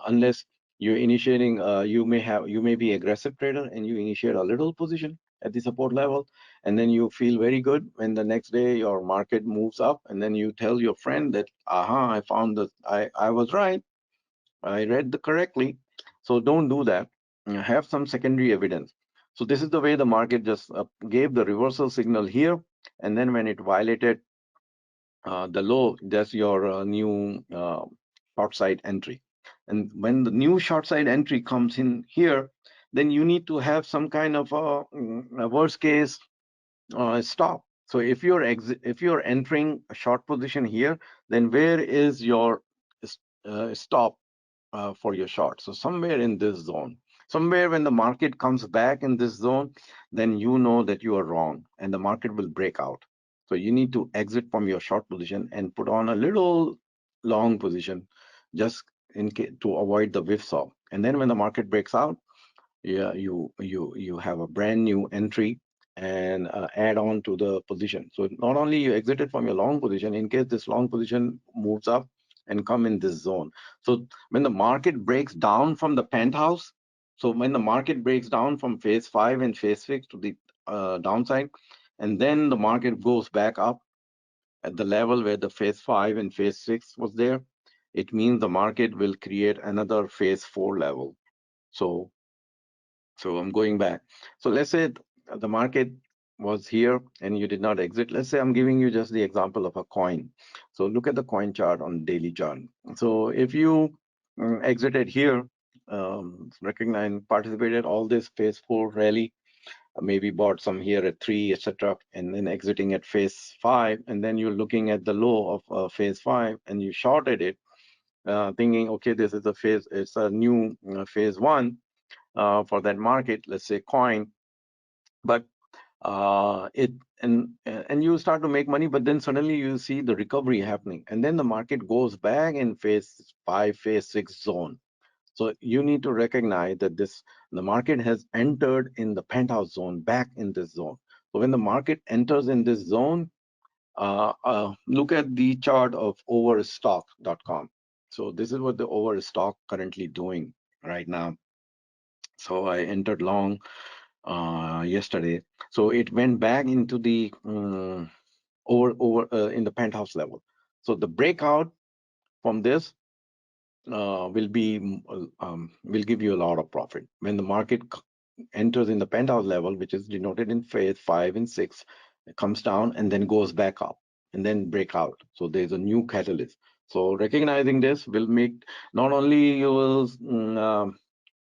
unless you're initiating, you may be aggressive trader and you initiate a little position at the support level, and then you feel very good when the next day your market moves up, and then you tell your friend that, aha, I found that I was right, I read the correctly. So don't do that. Have some secondary evidence. So this is the way the market just gave the reversal signal here, and then when it violated the low, that's your new short side entry. And when the new short side entry comes in here, then you need to have some kind of a worst case stop. So if you're entering a short position here, then where is your stop for your short? So somewhere in this zone, somewhere when the market comes back in this zone, then you know that you are wrong and the market will break out. So you need to exit from your short position and put on a little long position, just in case, to avoid the whipsaw. And then when the market breaks out, yeah, you have a brand new entry and add on to the position. So not only you exited from your long position, in case this long position moves up and come in this zone. So when the market breaks down from the penthouse, so when the market breaks down from phase 5 and phase 6 to the downside, and then the market goes back up at the level where the phase 5 and phase 6 was there, it means the market will create another phase 4 level. So I'm going back. So let's say the market was here and you did not exit. Let's say I'm giving you just the example of a coin. So look at the coin chart on daily chart. So if you exited here, recognize, participated all this phase 4 rally, maybe bought some here at 3, etc., and then exiting at phase 5, and then you're looking at the low of phase 5 and you shorted it, thinking, okay, this is a phase, it's a new phase 1 for that market, let's say coin, but it and you start to make money, but then suddenly you see the recovery happening, and then the market goes back in phase 5, phase 6 zone. So you need to recognize that the market has entered in the penthouse zone, back in this zone. So when the market enters in this zone, look at the chart of overstock.com. So this is what the overstock currently doing right now. So I entered long yesterday. So it went back into the over in the penthouse level. So the breakout from this will give you a lot of profit when the market enters in the penthouse level, which is denoted in phase 5 and 6. It comes down and then goes back up and then break out. So there's a new catalyst. So recognizing this will make, not only you will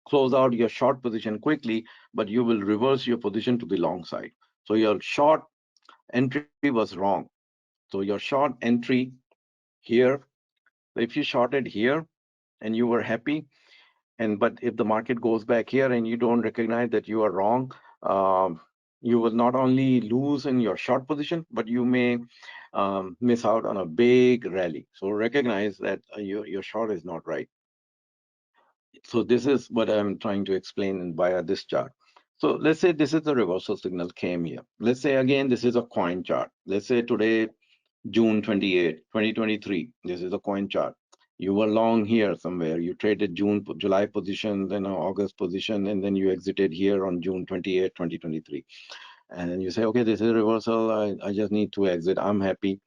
close out your short position quickly, but you will reverse your position to the long side. So your short entry was wrong. So your short entry here, if you shorted here and you were happy, and but if the market goes back here and you don't recognize that you are wrong, you will not only lose in your short position, but you may miss out on a big rally. So recognize that your short is not right. So this is what I'm trying to explain via this chart. So let's say this is the reversal signal came here. Let's say again, this is a coin chart. Let's say today, June 28, 2023, this is a coin chart. You were long here somewhere. You traded July position, then August position, and then you exited here on June 28, 2023. And then you say, okay, this is a reversal. I just need to exit. I'm happy.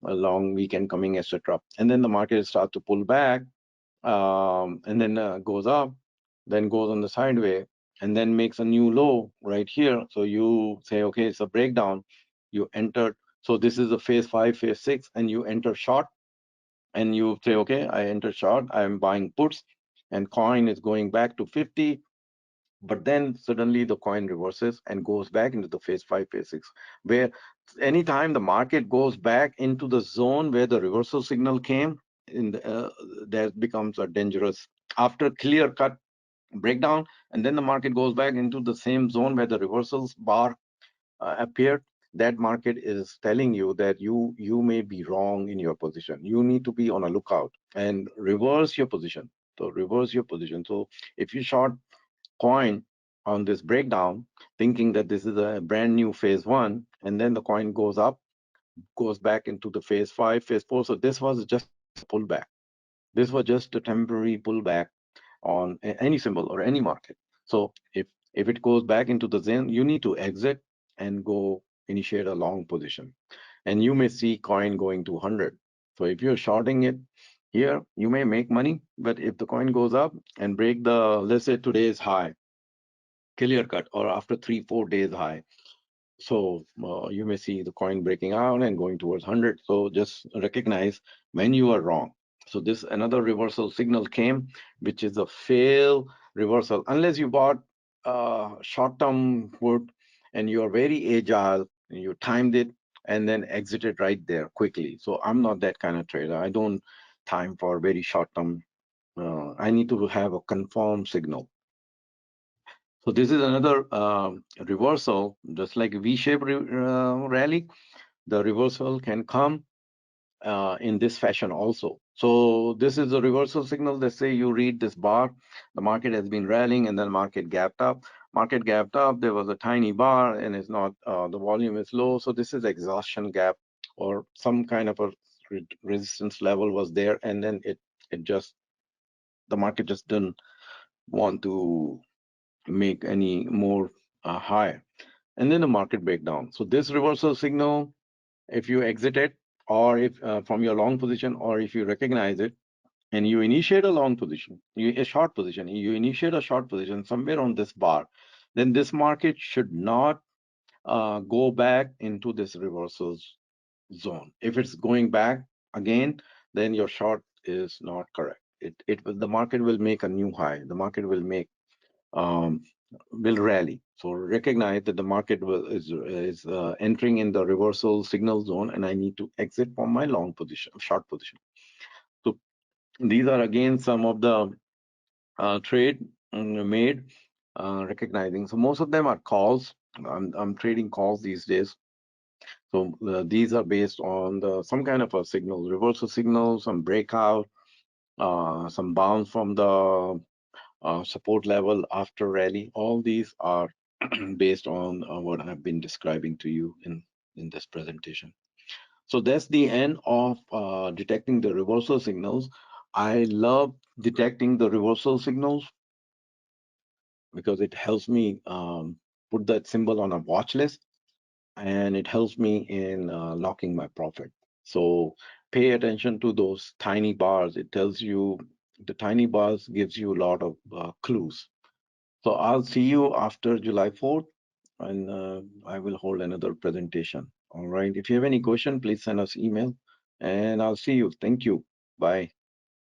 A long weekend coming, etc. And then the market starts to pull back, and then goes up, then goes on the sideway, and then makes a new low right here. So you say, okay, it's a breakdown. You entered. So this is a phase 5, phase 6, and you enter short, and you say, okay, I enter short. I'm buying puts, and coin is going back to 50. But then suddenly the coin reverses and goes back into the phase 5, phase 6, where anytime the market goes back into the zone where the reversal signal came, that becomes a dangerous, after clear cut breakdown, and then the market goes back into the same zone where the reversals bar appeared. That market is telling you that you may be wrong in your position. You need to be on a lookout and reverse your position. So reverse your position. So if you short coin on this breakdown, thinking that this is a brand new phase 1, and then the coin goes up, goes back into the phase 5, phase 4. So this was just a pullback. This was just a temporary pullback on any symbol or any market. So if it goes back into the zone, you need to exit and go initiate a long position. And you may see coin going to 100. So if you're shorting it here, you may make money. But if the coin goes up and break the, let's say today's high, clear cut, or after 3-4 days high, so you may see the coin breaking out and going towards 100. So just recognize when you are wrong. So this another reversal signal came, which is a fail reversal. Unless you bought short-term put and you are very agile and you timed it and then exited right there quickly. So I'm not that kind of trader. I don't time for very short-term. I need to have a confirmed signal. So this is another reversal, just like V-shaped rally. The reversal can come in this fashion also. So this is a reversal signal. Let's say you read this bar, the market has been rallying and then market gapped up. Market gapped up, there was a tiny bar and it's not, the volume is low. So this is exhaustion gap or some kind of a resistance level was there, and then it just, the market just didn't want to make any more high, and then the market breakdown. So this reversal signal, if you exit it, or if from your long position, or if you recognize it and you initiate a long position, a short position, you initiate a short position somewhere on this bar, then this market should not go back into this reversal zone. If it's going back again, then your short is not correct. The market will make a new high. The market um, will rally. So recognize that the market is entering in the reversal signal zone, and I need to exit from my long position, short position. So these are again some of the trade made, recognizing. So most of them are calls. I'm trading calls these days. So these are based on some kind of a signal, reversal signal, some breakout, some bounce from the support level after rally. All these are based on what I've been describing to you in this presentation. So that's the end of detecting the reversal signals. I love detecting the reversal signals because it helps me put that symbol on a watch list, and it helps me in locking my profit. So pay attention to those tiny bars. It tells you, the tiny bars gives you a lot of clues. So I'll see you after July 4th, and I will hold another presentation. All right. If you have any question, please send us email, and I'll see you. Thank you. Bye.